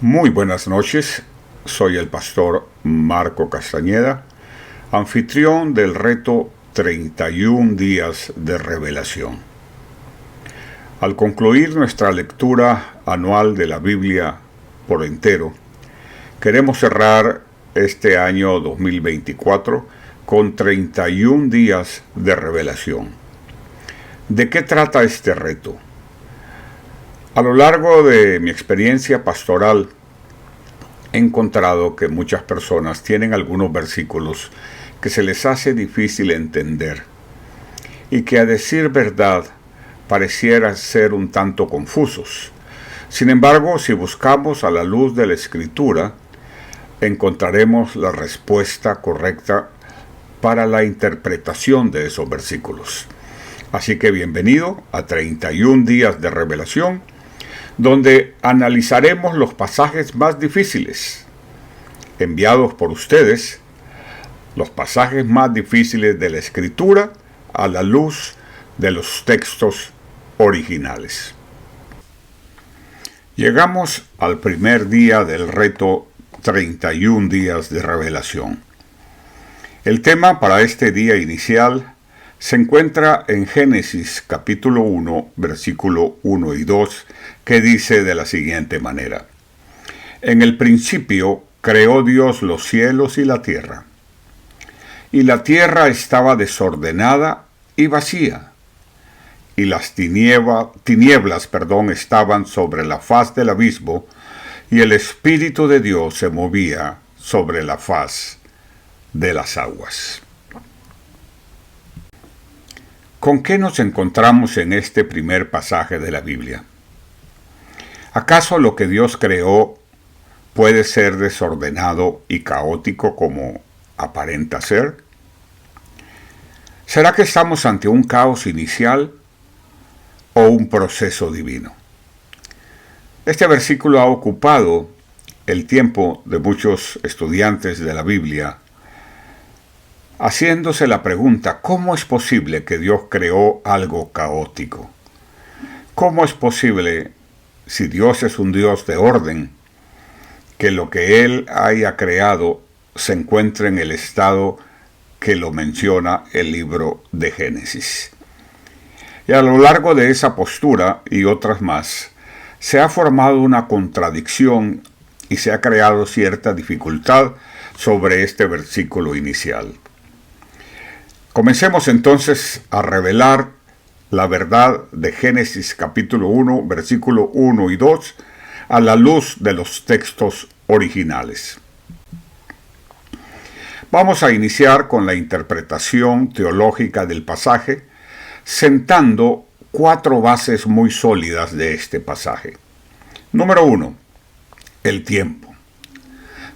Muy buenas noches, soy el pastor Marco Castañeda, anfitrión del reto 31 días de revelación. Al concluir nuestra lectura anual de la Biblia por entero, queremos cerrar este año 2024 con 31 días de revelación. ¿De qué trata este reto? A lo largo de mi experiencia pastoral, he encontrado que muchas personas tienen algunos versículos que se les hace difícil entender y que, a decir verdad, parecieran ser un tanto confusos. Sin embargo, si buscamos a la luz de la Escritura, encontraremos la respuesta correcta para la interpretación de esos versículos. Así que bienvenido a 31 días de revelación, donde analizaremos los pasajes más difíciles, enviados por ustedes, los pasajes más difíciles de la Escritura a la luz de los textos originales. Llegamos al primer día del reto 31 días de revelación. El tema para este día inicial se encuentra en Génesis capítulo 1, versículo 1 y 2, que dice de la siguiente manera: En el principio creó Dios los cielos y la tierra estaba desordenada y vacía, y las tinieblas estaban sobre la faz del abismo, y el Espíritu de Dios se movía sobre la faz de las aguas. ¿Con qué nos encontramos en este primer pasaje de la Biblia? ¿Acaso lo que Dios creó puede ser desordenado y caótico como aparenta ser? ¿Será que estamos ante un caos inicial o un proceso divino? Este versículo ha ocupado el tiempo de muchos estudiantes de la Biblia, haciéndose la pregunta: ¿cómo es posible que Dios creó algo caótico? ¿Cómo es posible, si Dios es un Dios de orden, que lo que Él haya creado se encuentre en el estado que lo menciona el libro de Génesis? Y a lo largo de esa postura y otras más, se ha formado una contradicción y se ha creado cierta dificultad sobre este versículo inicial. Comencemos entonces a revelar la verdad de Génesis capítulo 1, versículo 1 y 2, a la luz de los textos originales. Vamos a iniciar con la interpretación teológica del pasaje, sentando 4 bases muy sólidas de este pasaje. Número 1. El tiempo.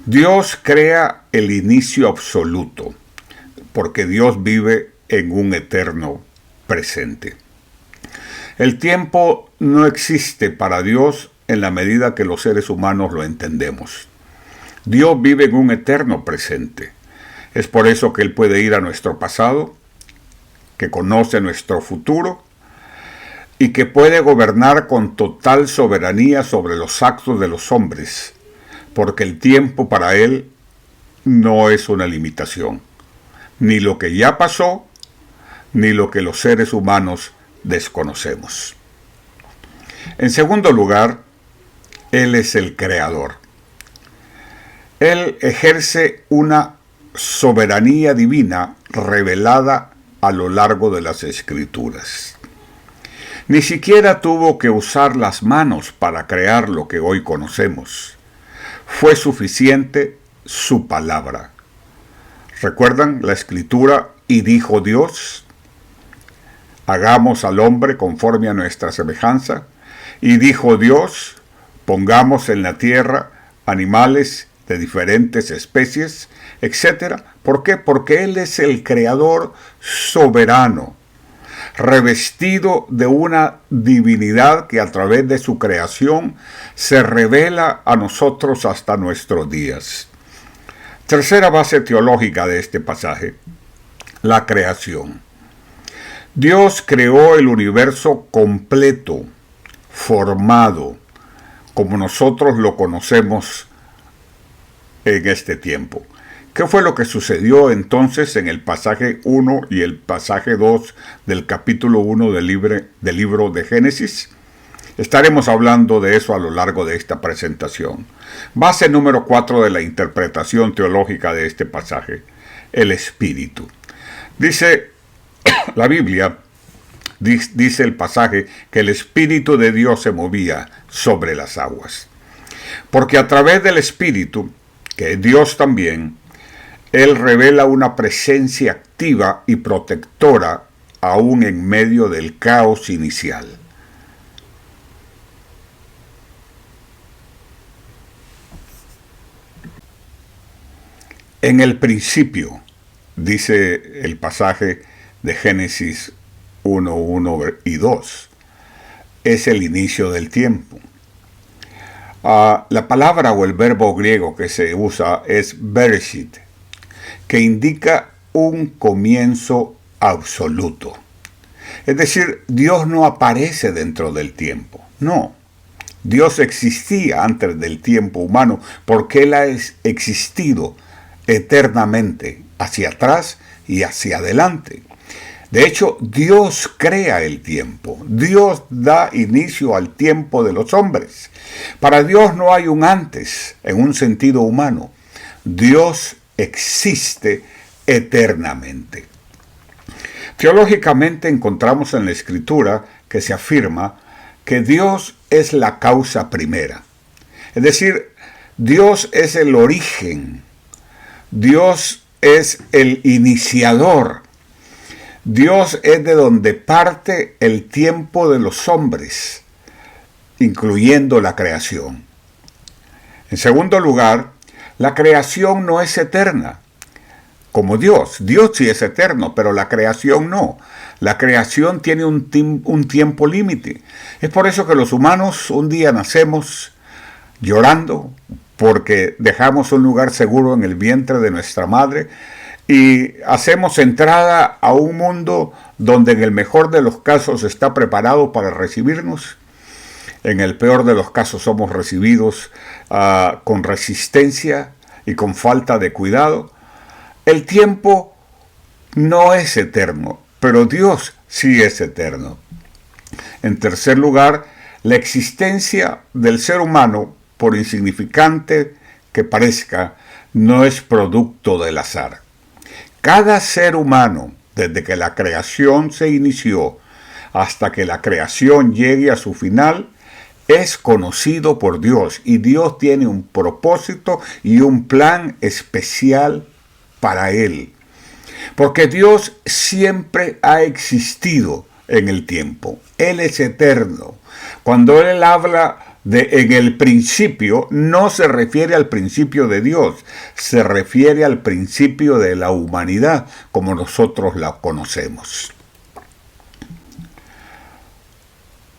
Dios crea el inicio absoluto, porque Dios vive en un eterno presente. El tiempo no existe para Dios en la medida que los seres humanos lo entendemos. Dios vive en un eterno presente. Es por eso que Él puede ir a nuestro pasado, que conoce nuestro futuro y que puede gobernar con total soberanía sobre los actos de los hombres, porque el tiempo para Él no es una limitación. Ni lo que ya pasó, ni lo que los seres humanos desconocemos. En segundo lugar, Él es el creador. Él ejerce una soberanía divina revelada a lo largo de las Escrituras. Ni siquiera tuvo que usar las manos para crear lo que hoy conocemos. Fue suficiente su palabra. ¿Recuerdan la Escritura? Y dijo Dios: hagamos al hombre conforme a nuestra semejanza. Y dijo Dios: pongamos en la tierra animales de diferentes especies, etc. ¿Por qué? Porque Él es el creador soberano, revestido de una divinidad que a través de su creación se revela a nosotros hasta nuestros días. Tercera base teológica de este pasaje: la creación. Dios creó el universo completo, formado, como nosotros lo conocemos en este tiempo. ¿Qué fue lo que sucedió entonces en el pasaje 1 y el pasaje 2 del capítulo 1 del libro de Génesis? Estaremos hablando de eso a lo largo de esta presentación. Base número 4 de la interpretación teológica de este pasaje: el Espíritu. Dice la Biblia, dice el pasaje, que el Espíritu de Dios se movía sobre las aguas. Porque a través del Espíritu, que es Dios también, Él revela una presencia activa y protectora aún en medio del caos inicial. En el principio, dice el pasaje de Génesis 1, 1 y 2, es el inicio del tiempo. La palabra o el verbo griego que se usa es bereshit, que indica un comienzo absoluto. Es decir, Dios no aparece dentro del tiempo, no. Dios existía antes del tiempo humano porque Él ha existido eternamente, hacia atrás y hacia adelante. De hecho, Dios crea el tiempo. Dios da inicio al tiempo de los hombres. Para Dios no hay un antes en un sentido humano. Dios existe eternamente. Teológicamente encontramos en la Escritura que se afirma que Dios es la causa primera. Es decir, Dios es el origen. Dios es el iniciador. Dios es de donde parte el tiempo de los hombres, incluyendo la creación. En segundo lugar, la creación no es eterna, como Dios. Dios sí es eterno, pero la creación no. La creación tiene un tiempo límite. Es por eso que los humanos un día nacemos llorando, porque dejamos un lugar seguro en el vientre de nuestra madre y hacemos entrada a un mundo donde en el mejor de los casos está preparado para recibirnos. En el peor de los casos somos recibidos con resistencia y con falta de cuidado. El tiempo no es eterno, pero Dios sí es eterno. En tercer lugar, la existencia del ser humano, por insignificante que parezca, no es producto del azar. Cada ser humano, desde que la creación se inició hasta que la creación llegue a su final, es conocido por Dios y Dios tiene un propósito y un plan especial para él. Porque Dios siempre ha existido en el tiempo. Él es eterno. Cuando Él habla de en el principio, no se refiere al principio de Dios, se refiere al principio de la humanidad, como nosotros la conocemos.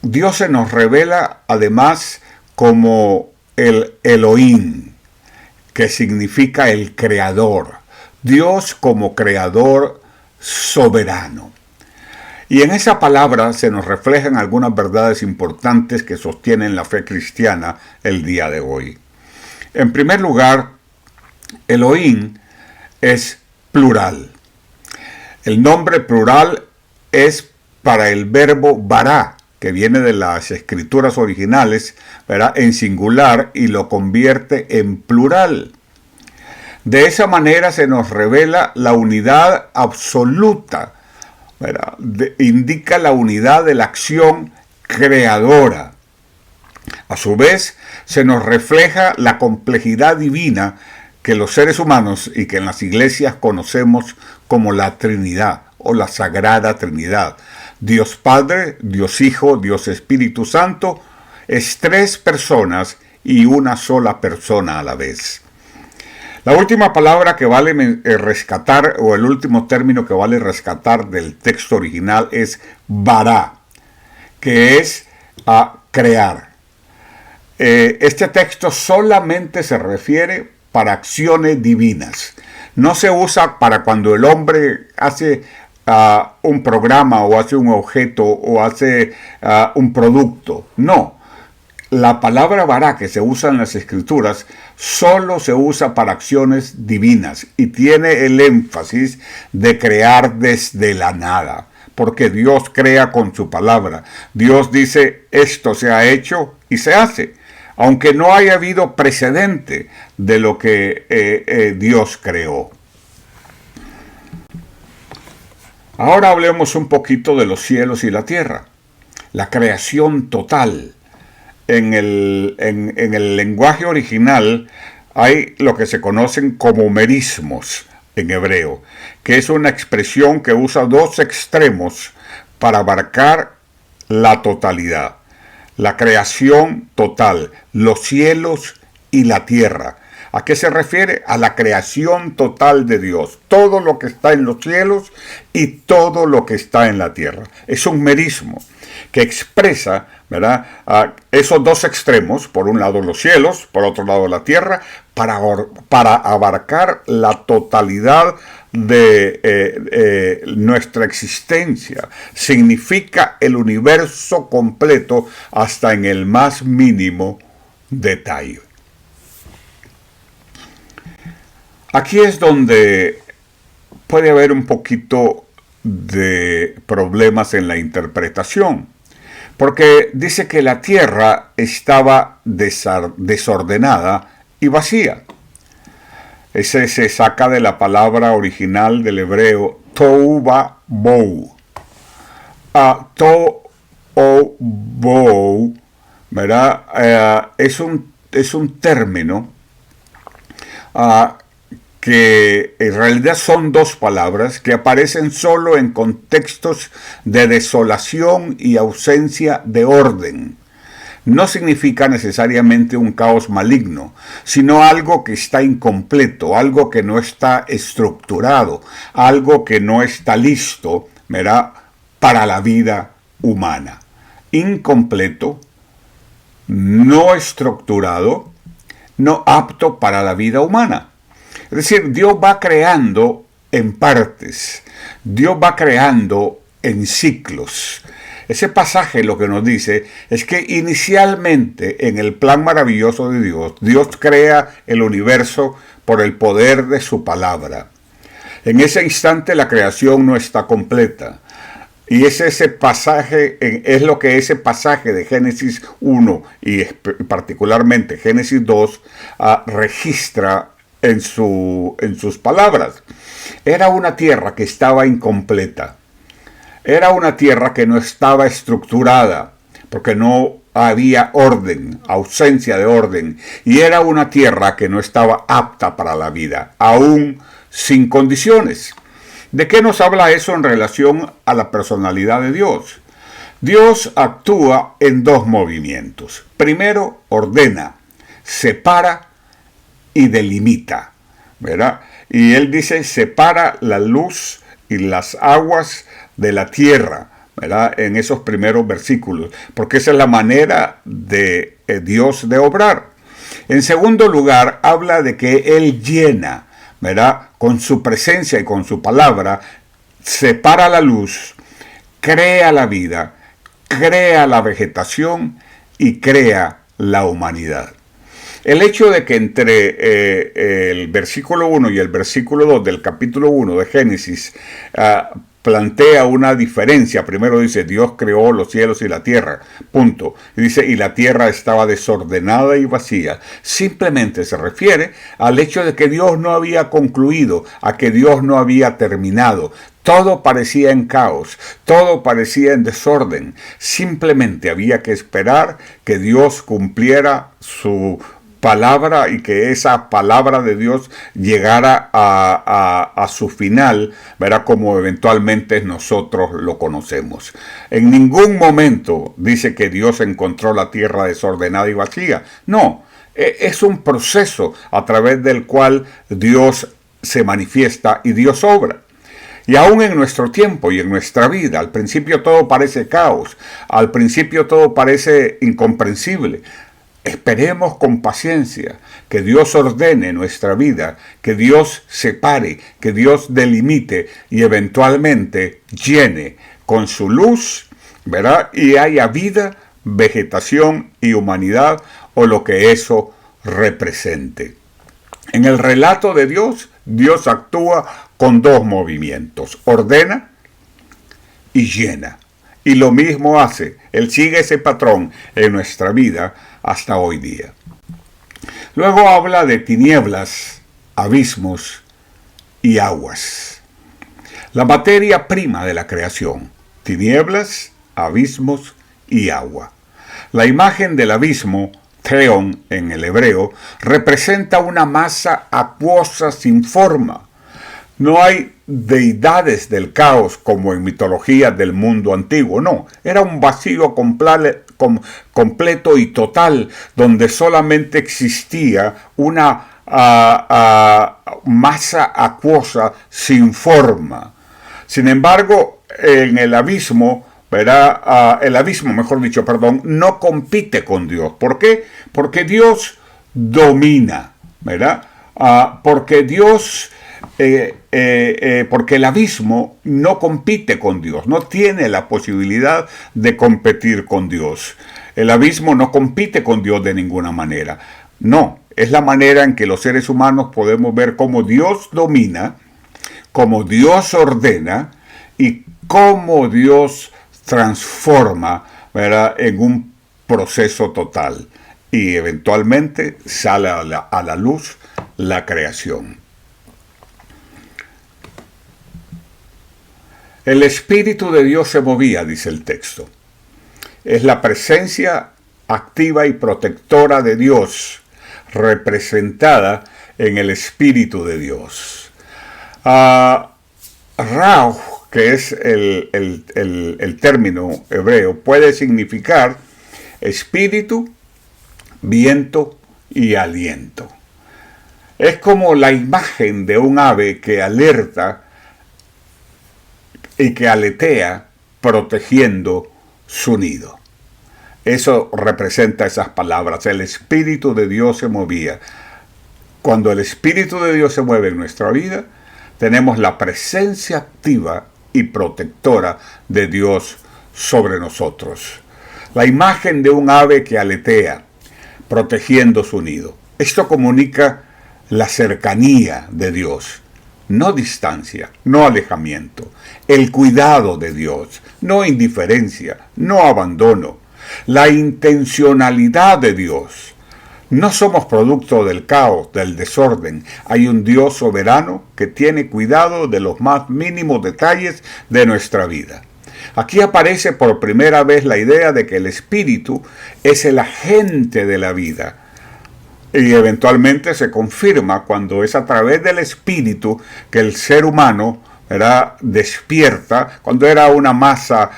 Dios se nos revela además como el Elohim, que significa el creador. Dios como creador soberano. Y en esa palabra se nos reflejan algunas verdades importantes que sostienen la fe cristiana el día de hoy. En primer lugar, Elohim es plural. El nombre plural es para el verbo bará, que viene de las escrituras originales, ¿verdad?, en singular y lo convierte en plural. De esa manera se nos revela la unidad absoluta, ¿verdad? Indica la unidad de la acción creadora. A su vez, se nos refleja la complejidad divina que los seres humanos y que en las iglesias conocemos como la Trinidad o la Sagrada Trinidad. Dios Padre, Dios Hijo, Dios Espíritu Santo, es tres personas y una sola persona a la vez. La última palabra que vale rescatar, o el último término que vale rescatar del texto original es bará, que es a crear. Este texto solamente se refiere para acciones divinas. No se usa para cuando el hombre hace un programa o hace un objeto o hace un producto. No. la palabra bará que se usa en las escrituras solo se usa para acciones divinas y tiene el énfasis de crear desde la nada, porque Dios crea con su palabra. Dios dice, esto se ha hecho y se hace, aunque no haya habido precedente de lo que Dios creó. Ahora hablemos un poquito de los cielos y la tierra, la creación total. En el lenguaje original hay lo que se conocen como merismos en hebreo, que es una expresión que usa dos extremos para abarcar la totalidad. La creación total, los cielos y la tierra. ¿A qué se refiere? A la creación total de Dios. Todo lo que está en los cielos y todo lo que está en la tierra. Es un merismo que expresa, ¿verdad?, esos dos extremos, por un lado los cielos, por otro lado la tierra, para abarcar la totalidad de nuestra existencia. Significa el universo completo hasta en el más mínimo detalle. Aquí es donde puede haber un poquito de problemas en la interpretación, porque dice que la tierra estaba desordenada y vacía. Ese se saca de la palabra original del hebreo tohu va'bohu. Tohu va'bohu, ¿verdad? Es un término que en realidad son dos palabras que aparecen solo en contextos de desolación y ausencia de orden. No significa necesariamente un caos maligno, sino algo que está incompleto, algo que no está estructurado, algo que no está listo, ¿verdad?, para la vida humana. Incompleto, no estructurado, no apto para la vida humana. Es decir, Dios va creando en partes, Dios va creando en ciclos. Ese pasaje lo que nos dice es que inicialmente en el plan maravilloso de Dios, Dios crea el universo por el poder de su palabra. En ese instante la creación no está completa. Y ese pasaje, es lo que ese pasaje de Génesis 1 y particularmente Génesis 2 registra en sus palabras. Era una tierra que estaba incompleta. Era una tierra que no estaba estructurada, porque no había orden, ausencia de orden. Y era una tierra que no estaba apta para la vida, aún sin condiciones. ¿De qué nos habla eso en relación a la personalidad de Dios? Dios actúa en dos movimientos. Primero, ordena, separa y delimita, ¿verdad? Y él dice, separa la luz y las aguas de la tierra, ¿verdad?, en esos primeros versículos, porque esa es la manera de Dios de obrar. En segundo lugar, habla de que él llena, ¿verdad?, con su presencia y con su palabra, separa la luz, crea la vida, crea la vegetación y crea la humanidad. El hecho de que entre el versículo 1 y el versículo 2 del capítulo 1 de Génesis plantea una diferencia. Primero dice, Dios creó los cielos y la tierra, punto. Y dice, y la tierra estaba desordenada y vacía. Simplemente se refiere al hecho de que Dios no había concluido, a que Dios no había terminado. Todo parecía en caos, todo parecía en desorden. Simplemente había que esperar que Dios cumpliera su palabra y que esa palabra de Dios llegara a su final, verá, como eventualmente nosotros lo conocemos. En ningún momento dice que Dios encontró la tierra desordenada y vacía. No, es un proceso a través del cual Dios se manifiesta y Dios obra. Y aún en nuestro tiempo y en nuestra vida, al principio todo parece caos, al principio todo parece incomprensible. Esperemos con paciencia que Dios ordene nuestra vida, que Dios separe, que Dios delimite y eventualmente llene con su luz, ¿verdad?, y haya vida vegetación y humanidad, o lo que eso represente. En el relato de Dios, Dios actúa con dos movimientos: ordena y llena. Y lo mismo hace, Él sigue ese patrón en nuestra vida hasta hoy día. Luego habla de tinieblas, abismos y aguas. La materia prima de la creación: tinieblas, abismos y agua. La imagen del abismo, theon en el hebreo, representa una masa acuosa sin forma. No hay deidades del caos como en mitologías del mundo antiguo, no. Era un vacío completo y total, donde solamente existía una masa acuosa sin forma. Sin embargo, en el abismo, no compite con Dios. ¿Por qué? Porque Dios domina, ¿verdad? Porque el abismo no compite con Dios, no tiene la posibilidad de competir con Dios. El abismo no compite con Dios de ninguna manera. No, es la manera en que los seres humanos podemos ver cómo Dios domina, cómo Dios ordena y cómo Dios transforma, ¿verdad?, en un proceso total. Y eventualmente sale a la luz la creación. El Espíritu de Dios se movía, dice el texto. Es la presencia activa y protectora de Dios, representada en el Espíritu de Dios. Rauh, que es el término hebreo, puede significar espíritu, viento y aliento. Es como la imagen de un ave que alerta y que aletea protegiendo su nido. Eso representa esas palabras. El Espíritu de Dios se movía. Cuando el Espíritu de Dios se mueve en nuestra vida, tenemos la presencia activa y protectora de Dios sobre nosotros. La imagen de un ave que aletea, protegiendo su nido. Esto comunica la cercanía de Dios, no distancia, no alejamiento. El cuidado de Dios, no indiferencia, no abandono. La intencionalidad de Dios. No somos producto del caos, del desorden. Hay un Dios soberano que tiene cuidado de los más mínimos detalles de nuestra vida. Aquí aparece por primera vez la idea de que el Espíritu es el agente de la vida. Y eventualmente se confirma cuando es a través del Espíritu que el ser humano despierta, cuando era una masa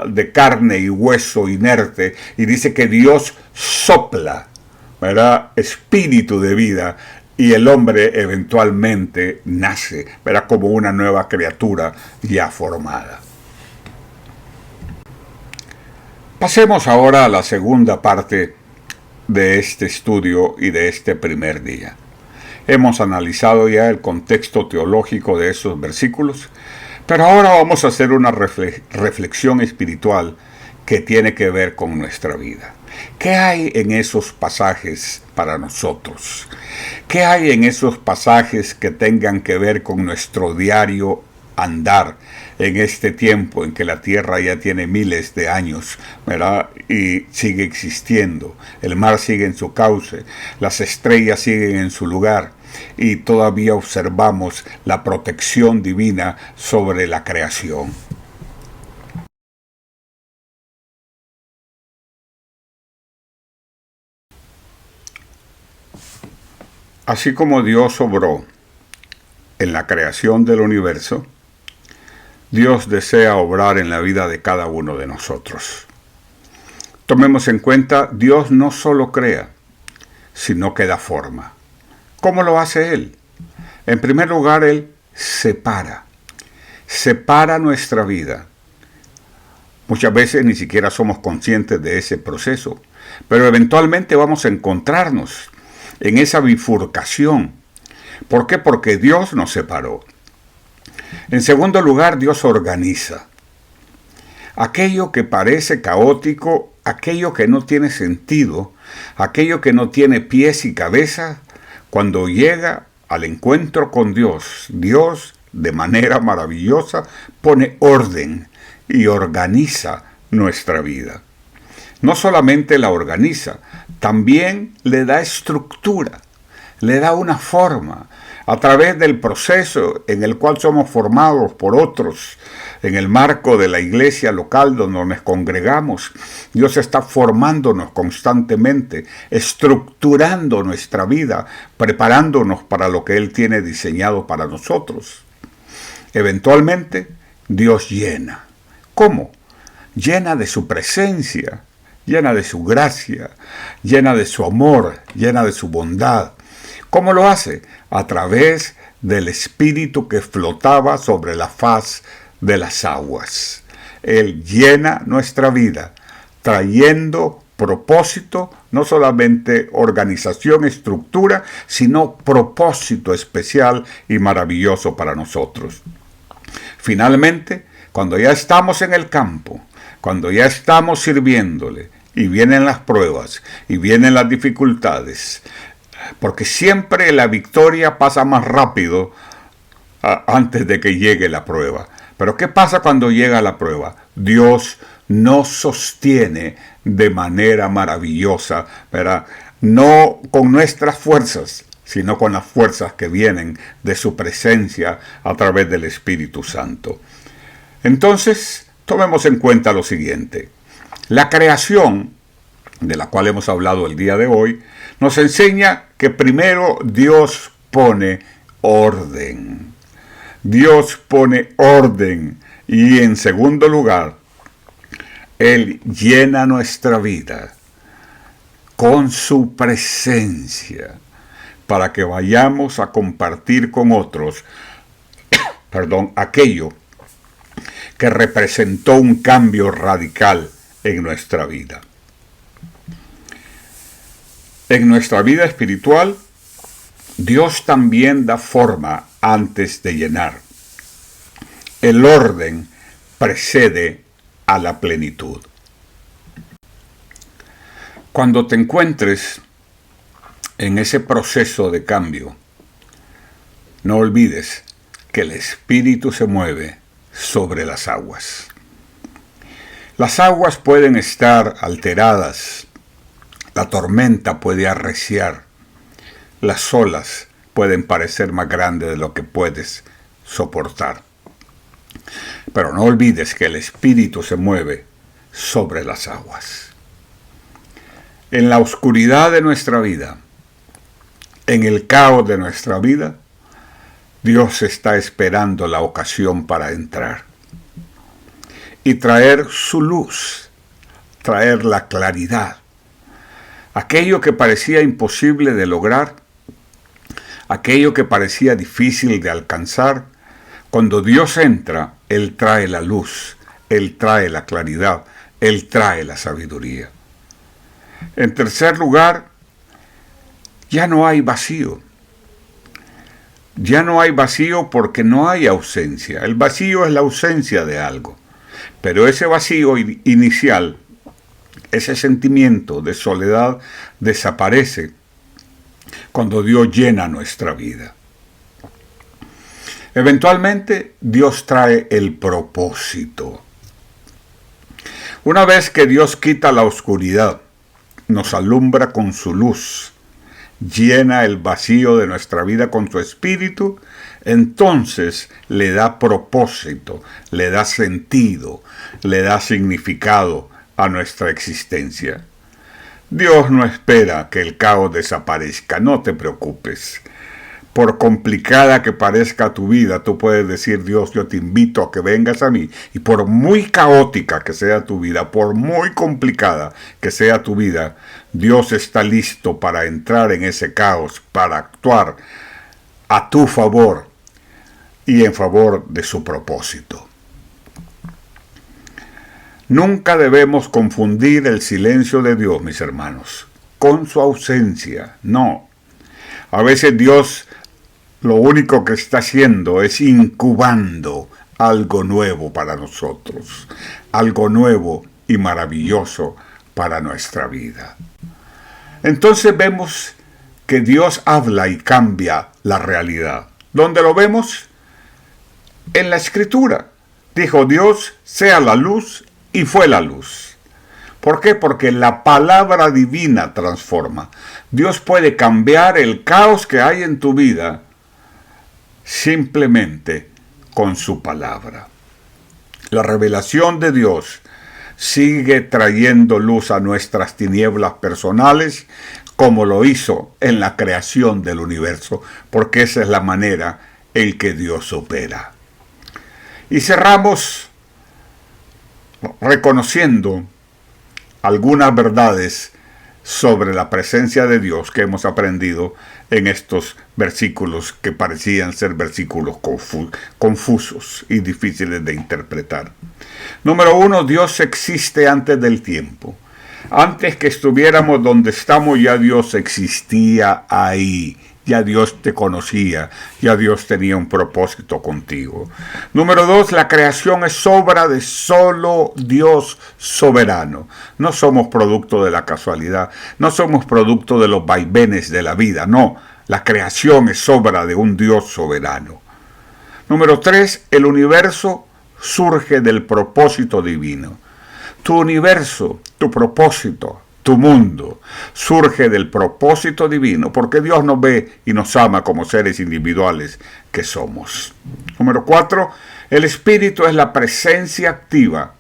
de carne y hueso inerte, y dice que Dios sopla, espíritu de vida, y el hombre eventualmente nace, como una nueva criatura ya formada. Pasemos ahora a la segunda parte de este estudio y de este primer día. Hemos analizado ya el contexto teológico de esos versículos, pero ahora vamos a hacer una reflexión espiritual que tiene que ver con nuestra vida. ¿Qué hay en esos pasajes para nosotros? ¿Qué hay en esos pasajes que tengan que ver con nuestro diario andar en este tiempo en que la Tierra ya tiene miles de años, y sigue existiendo? El mar sigue en su cauce, las estrellas siguen en su lugar, y todavía observamos la protección divina sobre la creación. Así como Dios obró en la creación del universo, Dios desea obrar en la vida de cada uno de nosotros. Tomemos en cuenta, Dios no solo crea, sino que da forma. ¿Cómo lo hace Él? En primer lugar, Él separa nuestra vida. Muchas veces ni siquiera somos conscientes de ese proceso, pero eventualmente vamos a encontrarnos en esa bifurcación. ¿Por qué? Porque Dios nos separó. En segundo lugar, Dios organiza. Aquello que parece caótico, aquello que no tiene sentido, aquello que no tiene pies y cabeza, cuando llega al encuentro con Dios, Dios de manera maravillosa pone orden y organiza nuestra vida. No solamente la organiza, también le da estructura, le da una forma, a través del proceso en el cual somos formados por otros, en el marco de la iglesia local donde nos congregamos. Dios está formándonos constantemente, estructurando nuestra vida, preparándonos para lo que Él tiene diseñado para nosotros. Eventualmente, Dios llena. ¿Cómo? Llena de su presencia, llena de su gracia, llena de su amor, llena de su bondad. ¿Cómo lo hace? A través del Espíritu que flotaba sobre la faz de las aguas. Él llena nuestra vida, trayendo propósito, no solamente organización, estructura, sino propósito especial y maravilloso para nosotros. Finalmente, cuando ya estamos en el campo, cuando ya estamos sirviéndole, y vienen las pruebas, y vienen las dificultades, porque siempre la victoria pasa más rápido antes de que llegue la prueba. Pero ¿qué pasa cuando llega la prueba? Dios nos sostiene de manera maravillosa, ¿verdad? No con nuestras fuerzas, sino con las fuerzas que vienen de su presencia a través del Espíritu Santo. Entonces, tomemos en cuenta lo siguiente. La creación, de la cual hemos hablado el día de hoy, nos enseña que primero Dios pone orden. Dios pone orden y en segundo lugar, Él llena nuestra vida con su presencia para que vayamos a compartir con otros, aquello que representó un cambio radical en nuestra vida. En nuestra vida espiritual, Dios también da forma antes de llenar. El orden precede a la plenitud. Cuando te encuentres en ese proceso de cambio, no olvides que el Espíritu se mueve sobre las aguas. Las aguas pueden estar alteradas, la tormenta puede arreciar, las olas pueden parecer más grandes de lo que puedes soportar. Pero no olvides que el Espíritu se mueve sobre las aguas. En la oscuridad de nuestra vida, en el caos de nuestra vida, Dios está esperando la ocasión para entrar y traer su luz, traer la claridad. Aquello que parecía imposible de lograr, aquello que parecía difícil de alcanzar, cuando Dios entra, Él trae la luz, Él trae la claridad, Él trae la sabiduría. En tercer lugar, ya no hay vacío. Ya no hay vacío porque no hay ausencia. El vacío es la ausencia de algo. Pero ese vacío inicial, ese sentimiento de soledad, desaparece cuando Dios llena nuestra vida. Eventualmente, Dios trae el propósito. Una vez que Dios quita la oscuridad, nos alumbra con su luz, llena el vacío de nuestra vida con su Espíritu, entonces le da propósito, le da sentido, le da significado a nuestra existencia. Dios no espera que el caos desaparezca, no te preocupes. Por complicada que parezca tu vida, tú puedes decir: Dios, yo te invito a que vengas a mí. Y por muy caótica que sea tu vida, por muy complicada que sea tu vida, Dios está listo para entrar en ese caos, para actuar a tu favor y en favor de su propósito. Nunca debemos confundir el silencio de Dios, mis hermanos, con su ausencia. No. A veces Dios lo único que está haciendo es incubando algo nuevo para nosotros, algo nuevo y maravilloso para nuestra vida. Entonces vemos que Dios habla y cambia la realidad. ¿Dónde lo vemos? En la Escritura. Dijo Dios, sea la luz, y fue la luz. ¿Por qué? Porque la palabra divina transforma. Dios puede cambiar el caos que hay en tu vida simplemente con su palabra. La revelación de Dios sigue trayendo luz a nuestras tinieblas personales, como lo hizo en la creación del universo, porque esa es la manera en que Dios opera. Y cerramos reconociendo algunas verdades sobre la presencia de Dios que hemos aprendido en estos versículos que parecían ser versículos confusos y difíciles de interpretar. Número 1, Dios existe antes del tiempo. Antes que estuviéramos donde estamos, ya Dios existía ahí. Ya Dios te conocía, ya Dios tenía un propósito contigo. Número 2, la creación es obra de solo Dios soberano. No somos producto de la casualidad, no somos producto de los vaivenes de la vida, no. La creación es obra de un Dios soberano. Número 3, el universo surge del propósito divino. Tu universo, tu propósito, tu mundo surge del propósito divino, porque Dios nos ve y nos ama como seres individuales que somos. Número 4, el Espíritu es la presencia activa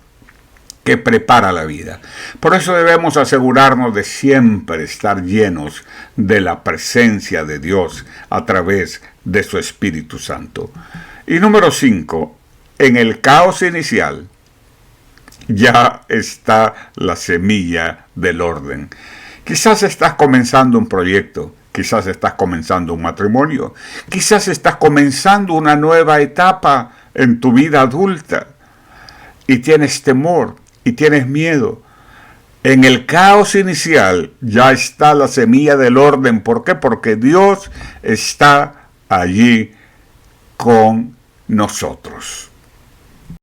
que prepara la vida. Por eso debemos asegurarnos de siempre estar llenos de la presencia de Dios a través de su Espíritu Santo. Y número 5, en el caos inicial, ya está la semilla del orden. Quizás estás comenzando un proyecto, quizás estás comenzando un matrimonio, quizás estás comenzando una nueva etapa en tu vida adulta y tienes temor y tienes miedo. En el caos inicial ya está la semilla del orden. ¿Por qué? Porque Dios está allí con nosotros.